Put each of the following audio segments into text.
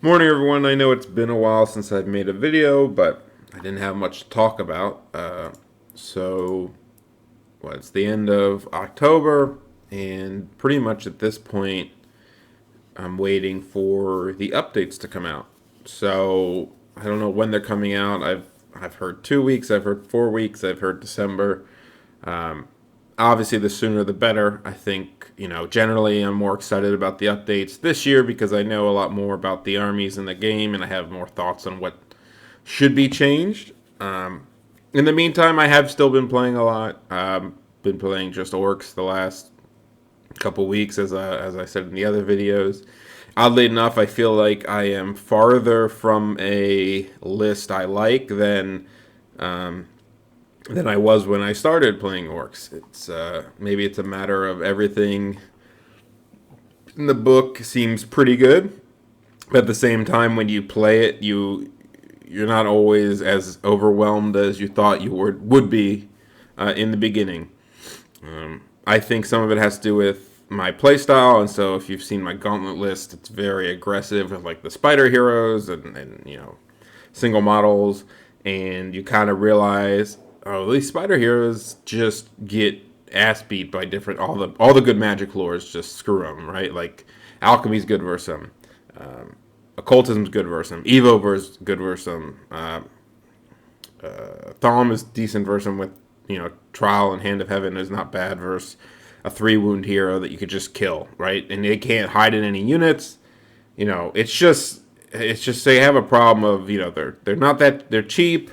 Morning, everyone. I know it's been a while since I've made a video, but I didn't have much to talk about. It's the end of October, and pretty much at this point, I'm waiting for the updates to come out. So I don't know when they're coming out. I've heard 2 weeks, I've heard 4 weeks, I've heard December. Obviously, the sooner the better. I think, generally I'm more excited about the updates this year because I know a lot more about the armies in the game and I have more thoughts on what should be changed. In the meantime, I have still been playing a lot. Been playing just orcs the last couple weeks, as I said in the other videos. Oddly enough, I feel like I am farther from a list I like than I was when I started playing orcs. It's maybe it's a matter of everything in the book seems pretty good, but at the same time, when you play it, you're not always as overwhelmed as you thought you would be in the beginning. I think some of it has to do with my playstyle, and so if you've seen my gauntlet list, it's very aggressive with like the spider heroes and single models, and you kind of realize, oh, these spider heroes just get ass beat by different all the good magic lores. Just screw them, right? Like alchemy's good versus them, occultism's good versus them, evo's good versus them, Thom is decent versus them with trial and hand of heaven is not bad versus a 3 wound hero that you could just kill, right? And they can't hide in any units. It's just they have a problem of they're not that they're cheap,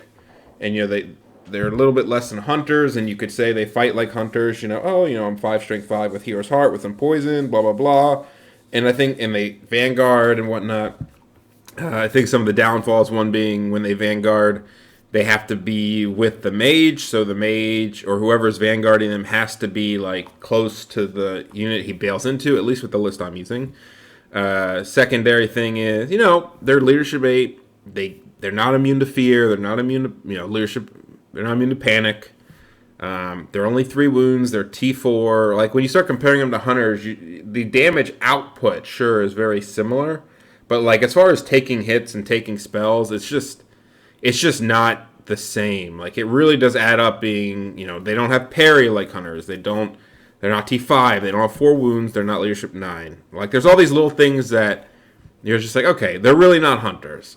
and they're a little bit less than hunters, and you could say they fight like hunters. I'm 5 strength 5 with Hero's Heart with some poison, blah blah blah, and I think and they Vanguard and whatnot. I think some of the downfalls, one being when they Vanguard, they have to be with the mage, so the mage or whoever's vanguarding them has to be like close to the unit he bails into, at least with the list I'm using. Secondary thing is, they're leadership 8. They're not immune to fear. They're not immune to leadership. They're not immune to panic. They're only 3 wounds. They're T4. Like when you start comparing them to hunters, the damage output sure is very similar, but like as far as taking hits and taking spells, it's just not the same. Like it really does add up being, they don't have parry like hunters. They're not T5. They don't have 4 wounds. They're not leadership 9. Like there's all these little things that you're just like, okay, they're really not hunters.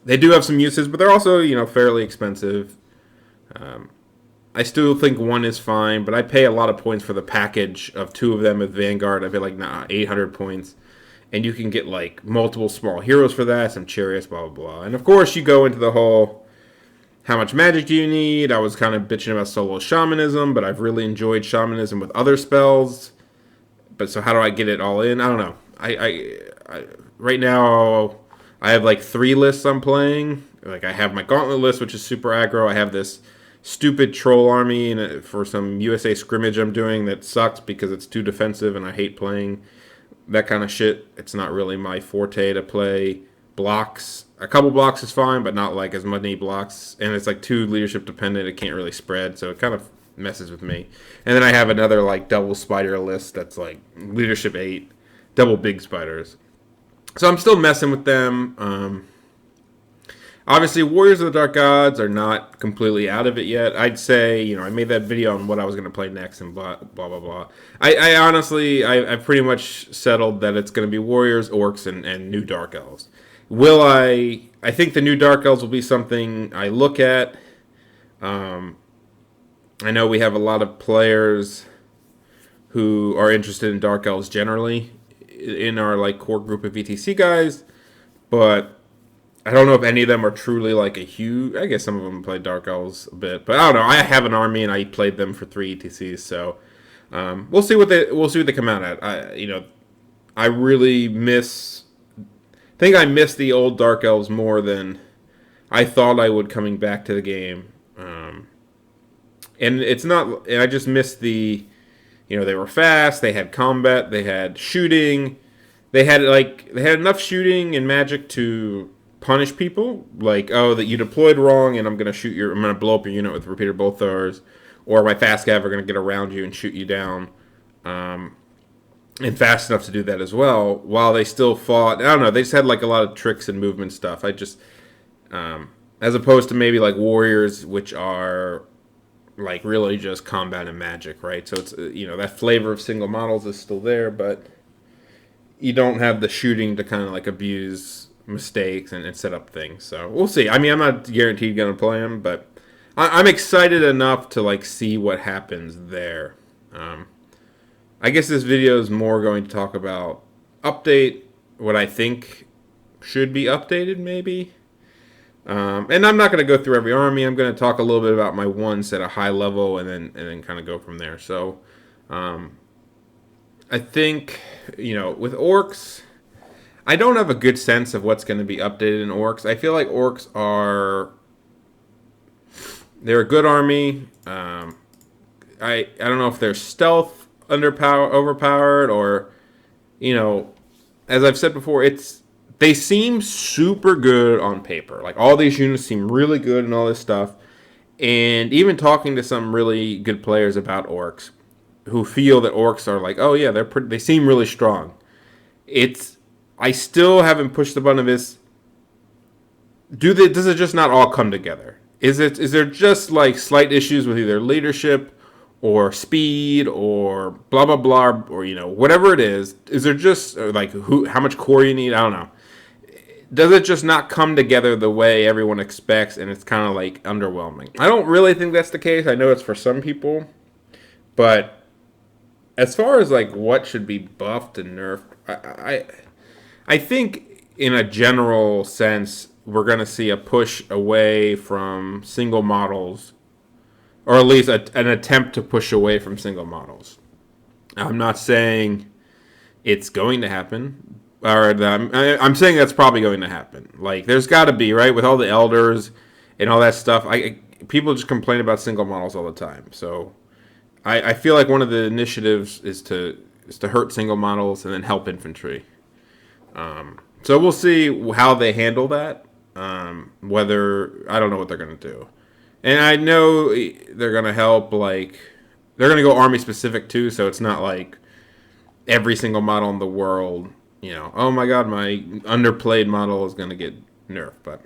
They do have some uses, but they're also, fairly expensive. I still think 1 is fine, but I pay a lot of points for the package of 2 of them with Vanguard. I pay like 800 points. And you can get like multiple small heroes for that, some chariots, blah, blah, blah. And of course, you go into the whole, how much magic do you need? I was kind of bitching about solo shamanism, but I've really enjoyed shamanism with other spells. But so how do I get it all in? I don't know. I right now, I have like 3 lists I'm playing. Like I have my gauntlet list, which is super aggro. I have this stupid troll army for some USA scrimmage I'm doing that sucks because it's too defensive and I hate playing that kind of shit. It's not really my forte to play blocks. A couple blocks is fine, but not like as many blocks. And it's like too leadership dependent. It can't really spread, so it kind of messes with me. And then I have another like double spider list that's like leadership 8, double big spiders. So I'm still messing with them. Obviously, Warriors of the Dark Gods are not completely out of it yet. I'd say, I made that video on what I was going to play next and blah, blah, blah, blah. I honestly, I pretty much settled that it's going to be Warriors, Orcs, and new Dark Elves. I think the new Dark Elves will be something I look at. I know we have a lot of players who are interested in Dark Elves generally in our like core group of VTC guys, but I don't know if any of them are truly like a huge. I guess some of them play Dark Elves a bit, but I don't know. I have an army and I played them for 3 ETCs, so we'll see what they come out at. I really think I miss the old Dark Elves more than I thought I would coming back to the game. And it's not. And I just miss the. They were fast. They had combat. They had shooting. They had enough shooting and magic to punish people, like, oh, that you deployed wrong and I'm going to blow up your unit with repeater bolt throwers, or my fast cav are going to get around you and shoot you down. and fast enough to do that as well, while they still fought. I don't know. They just had like a lot of tricks and movement stuff. As opposed to maybe like warriors, which are like really just combat and magic, right? So it's that flavor of single models is still there, but you don't have the shooting to kind of like abuse mistakes and set up things. So we'll see. I mean, I'm not guaranteed going to play them, but I'm excited enough to like see what happens there. I guess this video is more going to talk about update what I think should be updated, maybe. And I'm not going to go through every army. I'm going to talk a little bit about my ones at a high level, and then kind of go from there. So, I think with orcs, I don't have a good sense of what's going to be updated in orcs. I feel like orcs they're a good army. I don't know if they're stealth overpowered, or as I've said before, they seem super good on paper. Like all these units seem really good and all this stuff. And even talking to some really good players about orcs, who feel that orcs are like, oh yeah, they seem really strong. I still haven't pushed the button of this. Does it just not all come together? Is there just like slight issues with either leadership or speed or blah blah blah, or whatever it is? Is there just like how much core you need? I don't know. Does it just not come together the way everyone expects, and it's kind of like underwhelming? I don't really think that's the case. I know it's for some people, but as far as like what should be buffed and nerfed, I think in a general sense we're going to see a push away from single models, or at least an attempt to push away from single models. I'm not saying it's going to happen, I'm saying that's probably going to happen. Like, there's got to be, right, with all the elders and all that stuff. People just complain about single models all the time. So I feel like one of the initiatives is to hurt single models and then help infantry. So we'll see how they handle that. Whether I don't know what they're going to do. And I know they're going to help, like, they're going to go army specific too, so it's not like every single model in the world, oh my god, my underplayed model is going to get nerfed. But,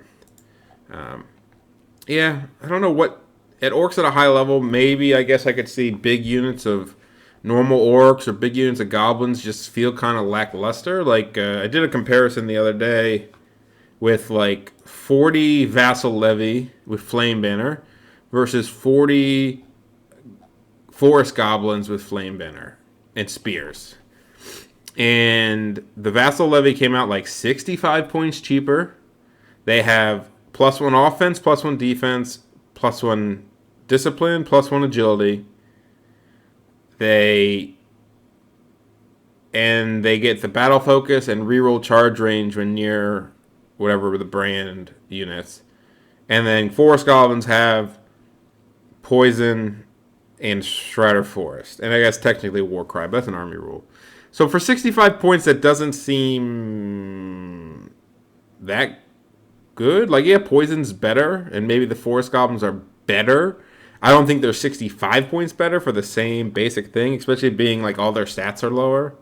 yeah, I don't know what, at orcs at a high level, maybe I guess I could see big units of normal orcs or big units of goblins just feel kind of lackluster. Like, I did a comparison the other day with like 40 vassal levy with flame banner versus 40 forest goblins with flame banner and spears. And the vassal levy came out like 65 points cheaper. They have +1 offense, +1 defense, +1 discipline, +1 agility. They get the battle focus and reroll charge range when near whatever the brand units. And then forest goblins have poison and Strider Forest. And I guess technically Warcry, but that's an army rule. So for 65 points, that doesn't seem that good. Like, yeah, poison's better, and maybe the forest goblins are better. I don't think they're 65 points better for the same basic thing, especially being like all their stats are lower.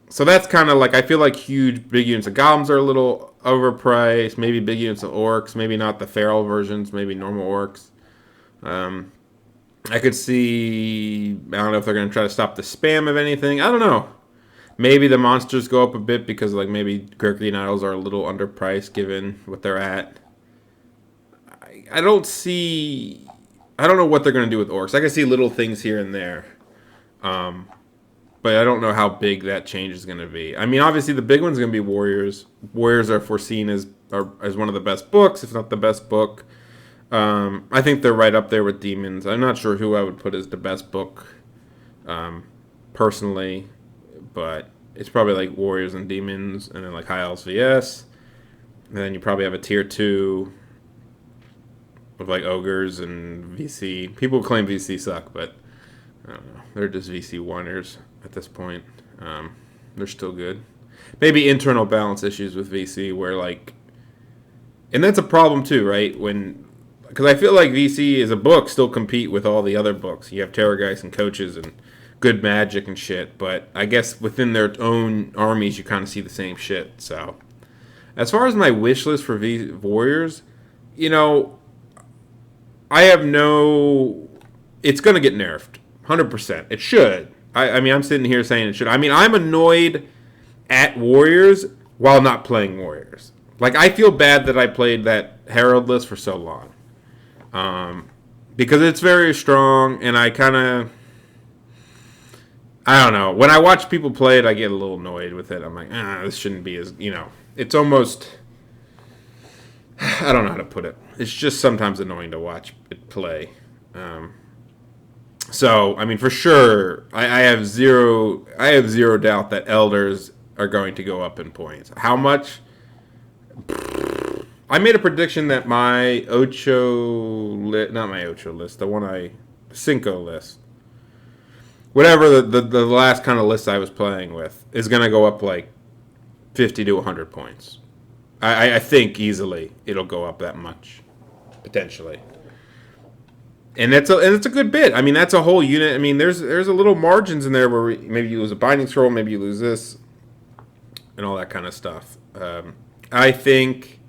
So that's kind of like, I feel like huge big units of goblins are a little overpriced. Maybe big units of orcs, maybe not the feral versions, maybe normal orcs. I could see, I don't know if they're going to try to stop the spam of anything. I don't know. Maybe the monsters go up a bit because like maybe Gurklian Idols are a little underpriced given what they're at. I don't know what they're going to do with orcs. I can see little things here and there. But I don't know how big that change is going to be. I mean, obviously the big one's going to be Warriors. Warriors are foreseen as one of the best books, if not the best book. I think they're right up there with Demons. I'm not sure who I would put as the best book, personally, but it's probably like Warriors and Demons, and then like High Elves VS. And then you probably have a tier 2 of like Ogres and VC. People claim VC suck, but I don't know. They're just VC whiners at this point. They're still good. Maybe internal balance issues with VC where like, and that's a problem too, right? Because I feel like VC as a book still compete with all the other books. You have Terrorgeist and Coaches and good magic and shit, but I guess within their own armies, you kind of see the same shit. So, as far as my wish list for Warriors, you know, I have no. It's gonna get nerfed, 100%. It should. I mean, I'm sitting here saying it should. I mean, I'm annoyed at Warriors while not playing Warriors. Like, I feel bad that I played that Herald list for so long. Because it's very strong, and I kind of... I don't know. When I watch people play it, I get a little annoyed with it. I'm like, this shouldn't be as... it's almost... I don't know how to put it. It's just sometimes annoying to watch it play. So, I mean, for sure, I have zero doubt that Elders are going to go up in points. How much? I made a prediction that my not my Ocho list, Cinco list, whatever the last kind of list I was playing with, is going to go up like 50 to 100 points. I think easily it'll go up that much, potentially. And it's a good bit. I mean, that's a whole unit. I mean, there's a little margins in there where maybe you lose a binding scroll, maybe you lose this, and all that kind of stuff. I think...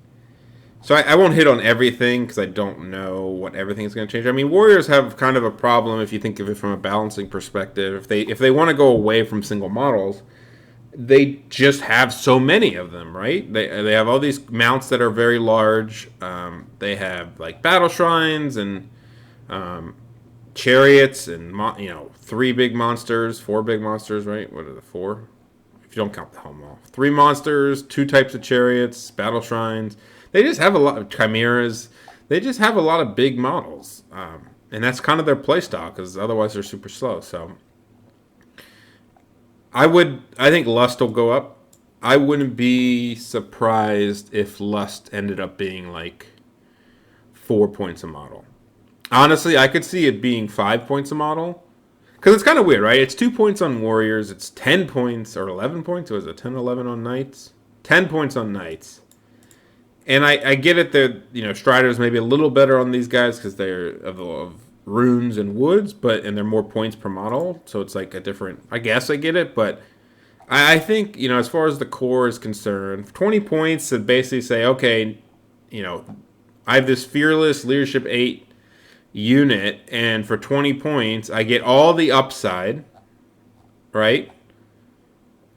So I won't hit on everything because I don't know what everything is going to change. I mean, Warriors have kind of a problem if you think of it from a balancing perspective. If they want to go away from single models, they just have so many of them, right? They have all these mounts that are very large. They have like battle shrines and chariots and 3 big monsters, 4 big monsters, right? What are the 4? If you don't count the home wall, 3 monsters, 2 types of chariots, battle shrines. They just have a lot of chimeras. They just have a lot of big models, and that's kind of their playstyle because otherwise they're super slow. So I think Lust will go up. I wouldn't be surprised if Lust ended up being like 4 points a model. Honestly, I could see it being 5 points a model. Because it's kind of weird, right? It's 2 points on Warriors. It's 10 points or 11 points. Was it 10, 11 on Knights? 10 points on Knights. And I get it. They're, Striders maybe a little better on these guys because they're of runes and woods, and they're more points per model. So it's like a different... I guess I get it, but I think, as far as the core is concerned, 20 points to basically say, okay, I have this Fearless Leadership 8 unit, and for 20 points, I get all the upside, right?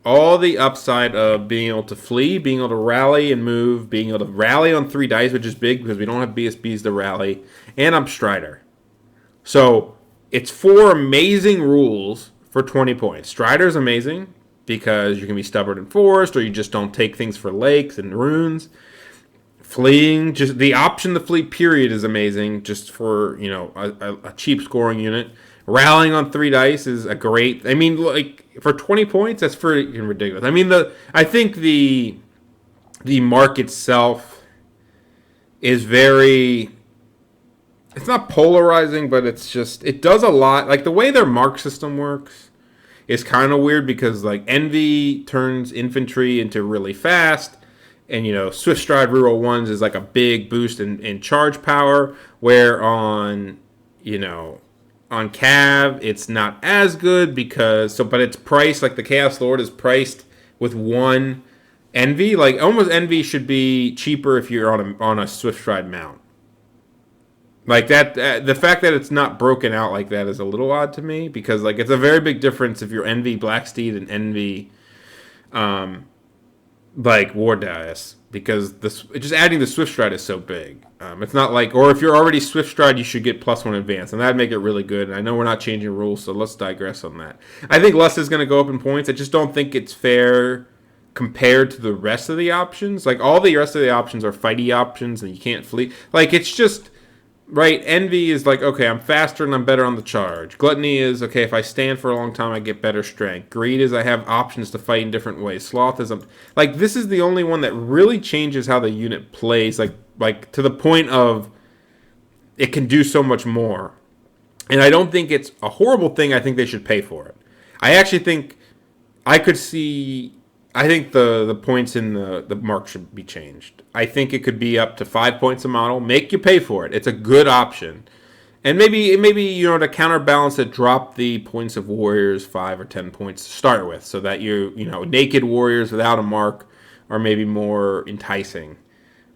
All the upside of being able to flee, being able to rally and move, being able to rally on 3 dice, which is big because we don't have BSBs to rally, and I'm Strider. So it's 4 amazing rules for 20 points. Strider's amazing because you can be stubborn and forced, or you just don't take things for lakes and runes. Fleeing, just the option to flee period is amazing just for, a cheap scoring unit. Rallying on 3 dice is a great... I mean, like, for 20 points, that's freaking ridiculous. I mean, I think the mark itself is very... It's not polarizing, but it's just... It does a lot. Like, the way their mark system works is kind of weird because, like, Envy turns infantry into really fast, and, Swift Stride reroll 1s is like a big boost in charge power, where on Cav, it's not as good but it's priced, like the Chaos Lord is priced with 1 Envy. Like, almost Envy should be cheaper if you're on a Swift Stride mount. Like, that, the fact that it's not broken out like that is a little odd to me, because, like, it's a very big difference if you're Envy Blacksteed and Envy, like, War Dais, because just adding the Swift Stride is so big. It's not like, or if you're already Swift Stride, you should get +1 advance, and that'd make it really good. And I know we're not changing rules, so let's digress on that. I think Lust is going to go up in points. I just don't think it's fair compared to the rest of the options. Like, all the rest of the options are fighty options, and you can't flee. Like, it's just... Right, Envy is like, okay, I'm faster and I'm better on the charge. Gluttony is, okay, if I stand for a long time, I get better strength. Greed is I have options to fight in different ways. Sloth is, like, this is the only one that really changes how the unit plays, like to the point of it can do so much more. And I don't think it's a horrible thing. I think they should pay for it. I actually think I think the points in the mark should be changed. I think it could be up to 5 points a model. Make you pay for it. It's a good option. And maybe to counterbalance it, drop the points of warriors 5 or 10 points to start with, so that naked warriors without a mark are maybe more enticing.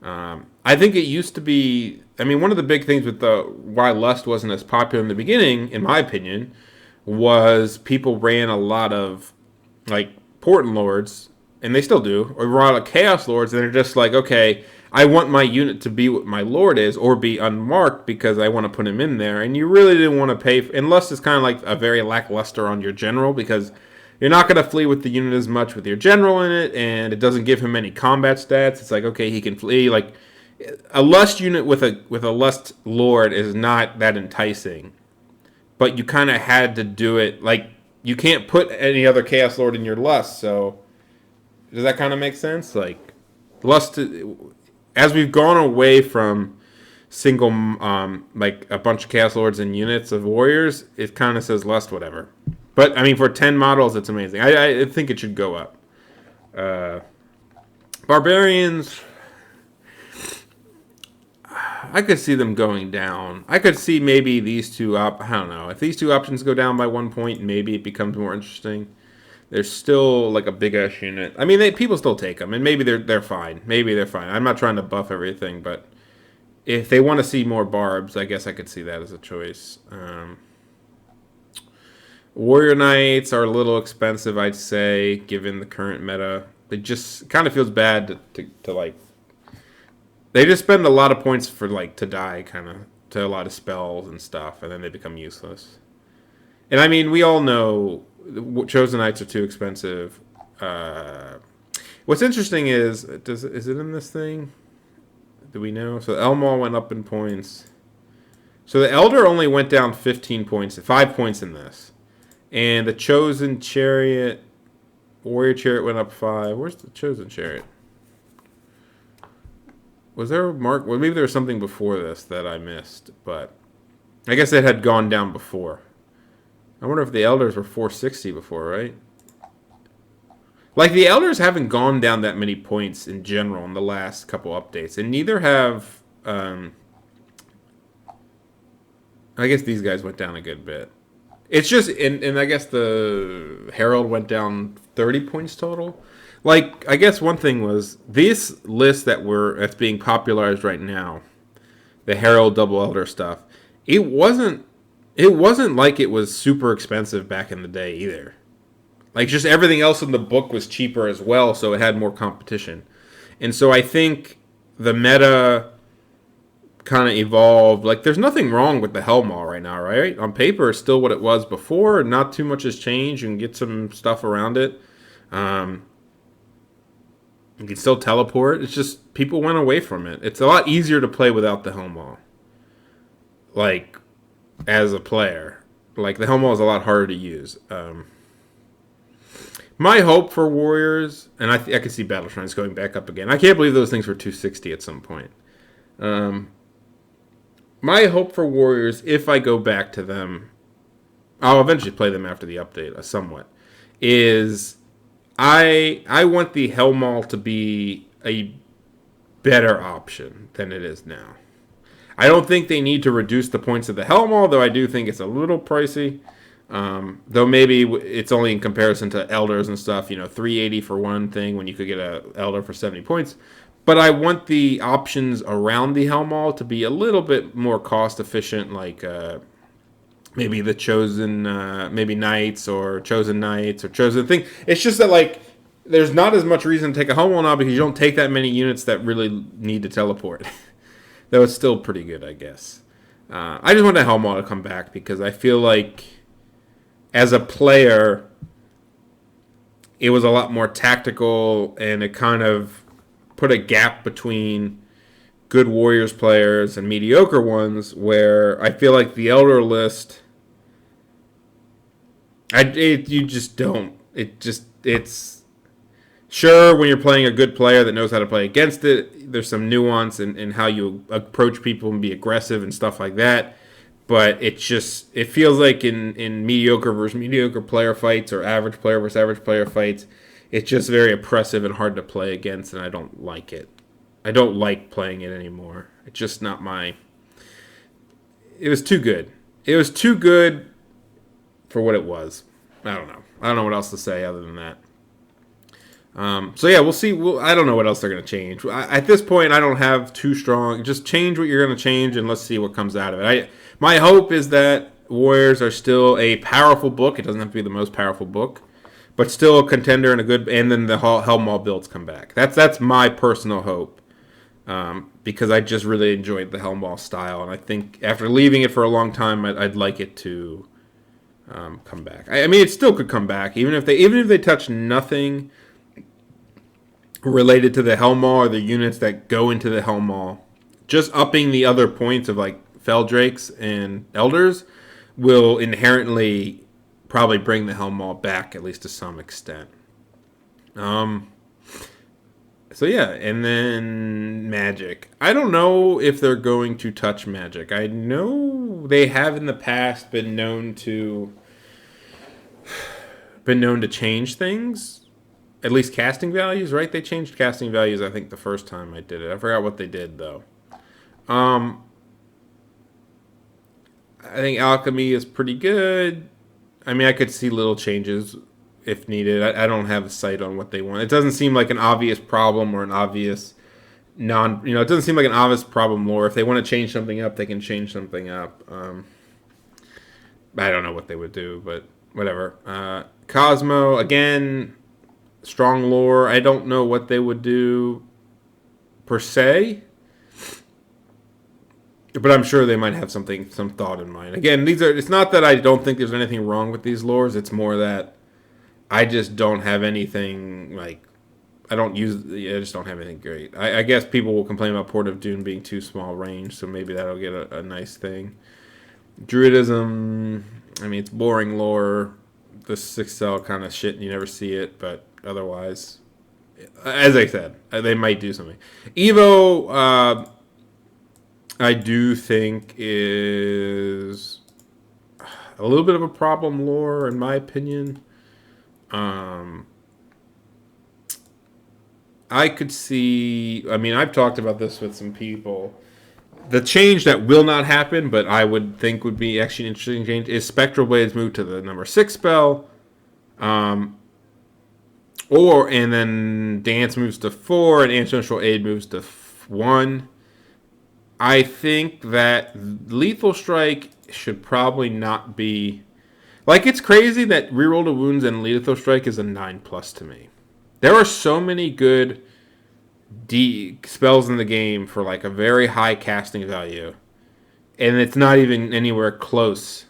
I think it used to be. I mean, one of the big things with the why Lust wasn't as popular in the beginning, in my opinion, was people ran a lot of like Portent Lords, and they still do, or ran a lot of Chaos Lords, and they're just like, okay, I want my unit to be what my Lord is, or be unmarked because I want to put him in there, and you really didn't want to pay. And Lust is kind of like a very lackluster on your general because you're not going to flee with the unit as much with your general in it, and it doesn't give him any combat stats. It's like, okay, he can flee. Like a Lust unit with a Lust Lord is not that enticing, but you kind of had to do it. Like you can't put any other Chaos Lord in your Lust, so does that kind of make sense? Like Lust, as we've gone away from single, like a bunch of Chaos Lords and units of warriors, it kind of says Lust whatever. But I mean, for 10 models, it's amazing. I think it should go up. Barbarians, I could see them going down. I could see maybe these two up. I don't know. If these two options go down by 1 point, maybe it becomes more interesting. They're still like a big ass unit. I mean, people still take them, and maybe they're fine. Maybe they're fine. I'm not trying to buff everything, but if they want to see more barbs, I guess I could see that as a choice. Warrior Knights are a little expensive, I'd say, given the current meta. It just kind of feels bad to like. They just spend a lot of points for like to die, kind of to a lot of spells and stuff, and then they become useless. And I mean, we all know Chosen Knights are too expensive. What's interesting is it in this thing? Do we know? So Elmall went up in points. So the Elder only went down 15 points, 5 points in this. And the Chosen Chariot, Warrior Chariot went up 5. Where's the Chosen Chariot? Was there a mark? Well, maybe there was something before this that I missed, but I guess it had gone down before. I wonder if the Elders were 460 before, right? Like, the Elders haven't gone down that many points in general in the last couple updates, and neither have, I guess these guys went down a good bit. It's just, and I guess the Herald went down 30 points total. Like, I guess one thing was, this list that's being popularized right now, the Herald Double Elder stuff, it wasn't like it was super expensive back in the day either. Like, just everything else in the book was cheaper as well, so it had more competition. And so I think the meta kind of evolved. Like, there's nothing wrong with the Hellmaw right now, right? On paper, it's still what it was before. Not too much has changed. You can get some stuff around it. You can still teleport. It's just people went away from it. It's a lot easier to play without the Hellmaw. Like, as a player. Like, the Hellmaw is a lot harder to use. My hope for Warriors, and I can see Battle Shrines going back up again. I can't believe those things were 260 at some point. My hope for Warriors, if I go back to them, I'll eventually play them after the update, somewhat, is I want the Hellmaw to be a better option than it is now. I don't think they need to reduce the points of the Hellmaw, though I do think it's a little pricey. Though maybe it's only in comparison to Elders and stuff, 380 for one thing when you could get a Elder for 70 points. But I want the options around the Hellmaw to be a little bit more cost efficient, like maybe the Chosen, maybe Knights or Chosen thing. It's just that, like, there's not as much reason to take a Hellmaw now because you don't take that many units that really need to teleport. Though it's still pretty good, I guess. I just want the Hellmaw to come back because I feel like, as a player, it was a lot more tactical and it kind of put a gap between good Warriors players and mediocre ones, where I feel like the Elder list, it's sure when you're playing a good player that knows how to play against it, there's some nuance in how you approach people and be aggressive and stuff like that. But it feels like in mediocre versus mediocre player fights or average player versus average player fights, it's just very oppressive and hard to play against, and I don't like it. I don't like playing it anymore. It's just not my... it was too good. It was too good for what it was. I don't know. I don't know what else to say other than that. So yeah, we'll see. I don't know what else they're going to change. At this point, I don't have too strong. Just change what you're going to change, and let's see what comes out of it. My hope is that Warriors are still a powerful book. It doesn't have to be the most powerful book, but still a contender and a good. And then the Helmall builds come back. That's my personal hope, because I just really enjoyed the Helmall style, and I think after leaving it for a long time, I'd like it to come back. I mean, it still could come back, even if they touch nothing related to the Helmall or the units that go into the Helmall. Just upping the other points of like Feldrakes and Elders will inherently probably bring the Helmall back, at least to some extent. So yeah, and then Magic. I don't know if they're going to touch Magic. I know they have in the past been known to change things. At least casting values, right? They changed casting values, I think, the first time I did it. I forgot what they did, though. I think Alchemy is pretty good. I mean, I could see little changes if needed. I don't have a sight on what they want. It doesn't seem like an obvious problem or an obvious it doesn't seem like an obvious problem lore. If they want to change something up, they can change something up. I don't know what they would do, but whatever. Cosmo, again, strong lore. I don't know what they would do per se, but I'm sure they might have some thought in mind. Again, it's not that I don't think there's anything wrong with these lores. It's more that I just don't have anything like I just don't have anything great. I guess people will complain about Port of Dune being too small range, so maybe that'll get a nice thing. Druidism, I mean, it's boring lore. The 6-cell kind of shit, you never see it, but otherwise, as I said, they might do something. Evo, I do think is a little bit of a problem lore, in my opinion. I could see, I mean, I've talked about this with some people. The change that will not happen, but I would think would be actually an interesting change, is Spectral Blades move to the number 6 spell. And then Dance moves to 4, and Ancestral Aid moves to 1. I think that Lethal Strike should probably not be... Like, it's crazy that Reroll to Wounds and Lethal Strike is a 9+ to me. There are so many good spells in the game for like a very high casting value, and it's not even anywhere close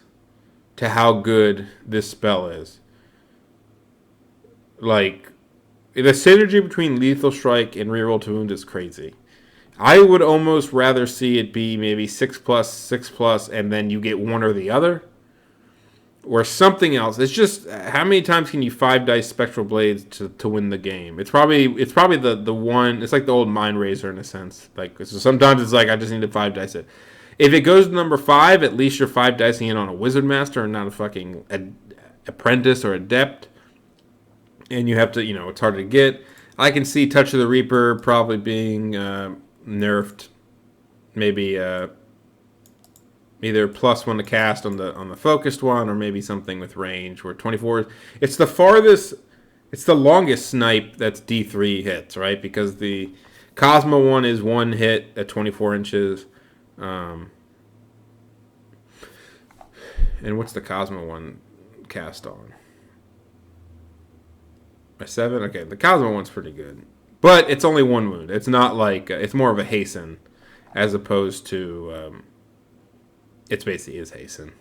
to how good this spell is. Like, the synergy between Lethal Strike and Reroll to Wound is crazy. I would almost rather see it be maybe 6+, 6+, and then you get one or the other, or something else. It's just, how many times can you 5-dice Spectral Blades to win the game? It's probably the one. It's like the old Mind Razor in a sense. Like, so sometimes it's like I just need to 5-dice it. If it goes to number 5, at least you're 5-dicing it on a Wizard Master and not a fucking Apprentice or Adept. And you have to, it's harder to get. I can see Touch of the Reaper probably being nerfed. Maybe either +1 to cast on the focused one, or maybe something with range where 24. It's the longest snipe that's D3 hits, right? Because the Cosmo one is 1 hit at 24 inches. And what's the Cosmo one cast on? A 7? Okay, the Cosmo one's pretty good. But it's only 1 wound. It's not like... it's more of a hasten as opposed to... it's basically is hasten,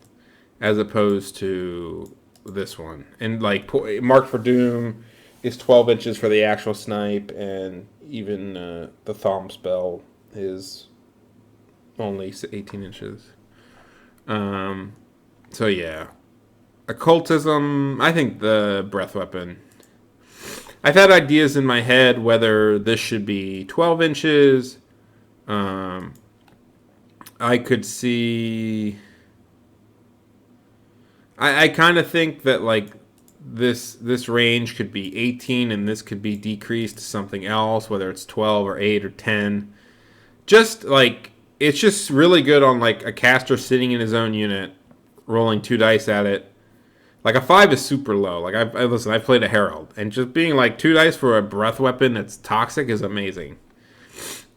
as opposed to this one. And like Mark for Doom is 12 inches for the actual snipe, and even the Thumb spell is only 18 inches. So yeah, Occultism. I think the Breath Weapon. I've had ideas in my head whether this should be 12 inches. I could see... I kind of think that like this range could be 18 and this could be decreased to something else, whether it's 12 or 8 or 10. Just like it's just really good on like a caster sitting in his own unit, rolling 2 dice at it. Like a 5 is super low. Like I've played a Herald, and just being like 2 dice for a breath weapon that's toxic is amazing.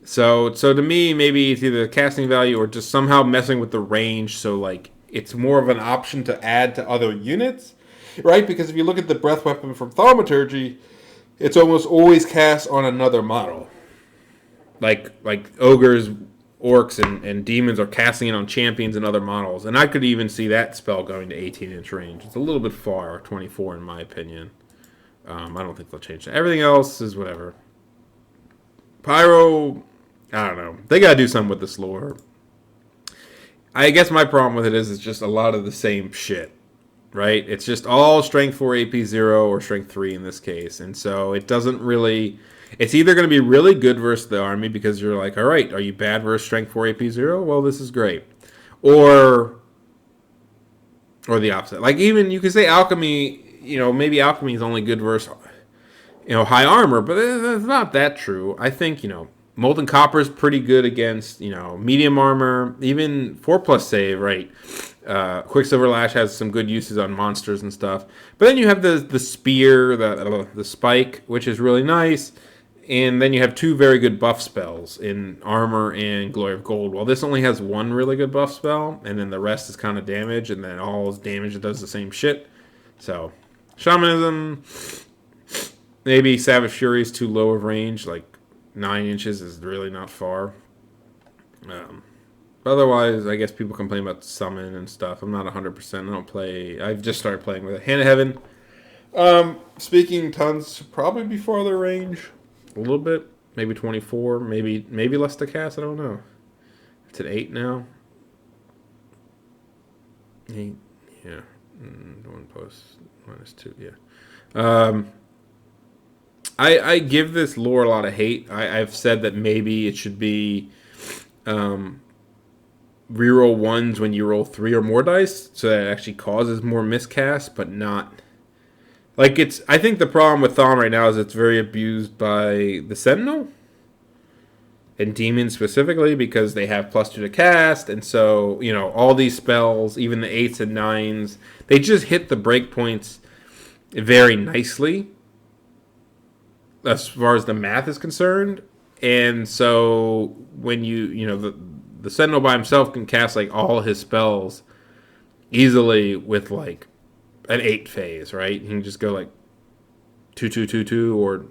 So to me, maybe it's either the casting value or just somehow messing with the range, so like it's more of an option to add to other units, right? Because if you look at the breath weapon from Thaumaturgy, it's almost always cast on another model. Like ogres, orcs, and demons are casting it on champions and other models, and I could even see that spell going to 18-inch range. It's a little bit far, 24 in my opinion. I don't think they'll change that. Everything else is whatever. Pyro, I don't know. They gotta do something with this lore. I guess my problem with it is it's just a lot of the same shit, right? It's just all strength 4 AP 0 or strength 3 in this case, and so it doesn't really... It's either going to be really good versus the army because you're like, all right, are you bad versus strength 4 AP 0? Well, this is great. Or the opposite. Like even you could say alchemy, maybe alchemy is only good versus, high armor, but it's not that true. I think, molten copper is pretty good against, medium armor, even 4+ save, right? Quicksilver Lash has some good uses on monsters and stuff. But then you have the spear, the spike, which is really nice. And then you have 2 very good buff spells in Armor and Glory of Gold. Well, this only has 1 really good buff spell, and then the rest is kind of damage, and then all is damage that does the same shit. So, Shamanism, maybe Savage Fury is too low of range, like 9 inches is really not far. Otherwise, I guess people complain about Summon and stuff. I'm not 100%. I don't play. I've just started playing with it. Hand of Heaven. Speaking tons, probably be farther range. A little bit, maybe 24, maybe less to cast. I don't know. It's at 8 now. 8, yeah. 1 post -2, yeah. I give this lore a lot of hate. I've said that maybe it should be reroll 1s when you roll 3 or more dice, so that it actually causes more miscast, but not. Like I think the problem with Thom right now is it's very abused by the Sentinel and Demons specifically because they have +2 to cast, and so all these spells, even the 8s and 9s, they just hit the breakpoints very nicely as far as the math is concerned. And so when the Sentinel by himself can cast like all his spells easily with like an 8 phase, right? You can just go like 2, 2, 2, 2, or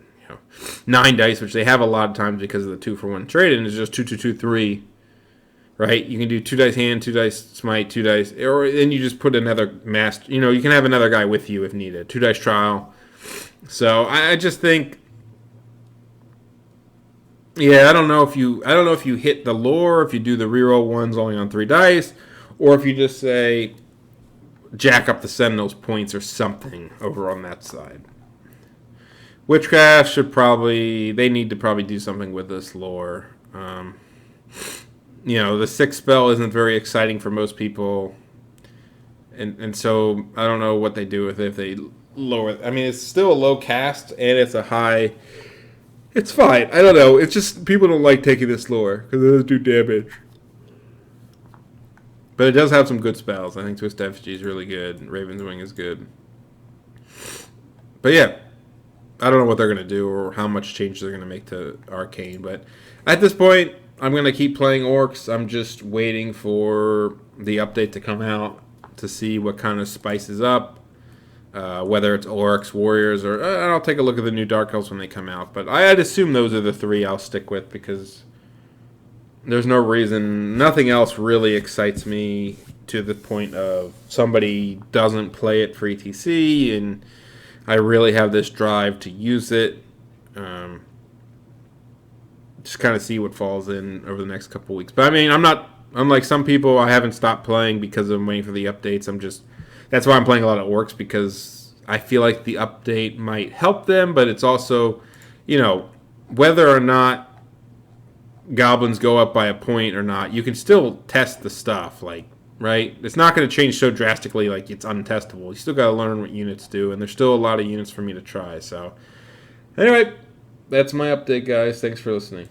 9 dice, which they have a lot of times because of the 2-for-1 trade, and it's just 2, 2, 2, 3, right? You can do 2 dice hand, 2 dice smite, 2 dice, or then you just put another master. You can have another guy with you if needed. 2 dice trial. So I just think, yeah, I don't know if you hit the lore, if you do the reroll 1s only on 3 dice, or if you just say jack up the Sentinel's points or something over on that side. Witchcraft they need to probably do something with this lore. The 6th spell isn't very exciting for most people, and so I don't know what they do with it if they lower it. I mean, it's still a low cast and it's a high. It's fine. I don't know. It's just people don't like taking this lore because it does do damage. But it does have some good spells. I think Twist Effigy is really good. Raven's Wing is good. But yeah, I don't know what they're going to do or how much change they're going to make to Arcane. But at this point, I'm going to keep playing Orcs. I'm just waiting for the update to come out to see what kind of spices up. Whether it's Orcs, Warriors, or I'll take a look at the new Dark Elves when they come out. But I'd assume those are the 3 I'll stick with because there's no reason. Nothing else really excites me to the point of somebody doesn't play it for ETC, and I really have this drive to use it. Just kind of see what falls in over the next couple weeks. But I mean, unlike some people, I haven't stopped playing because I'm waiting for the updates. That's why I'm playing a lot of Orcs, because I feel like the update might help them, but it's also, whether or not goblins go up by a point or not, you can still test the stuff, right? It's not going to change so drastically like it's untestable. You still got to learn what units do, and there's still a lot of units for me to try. So anyway, that's my update, guys. Thanks for listening.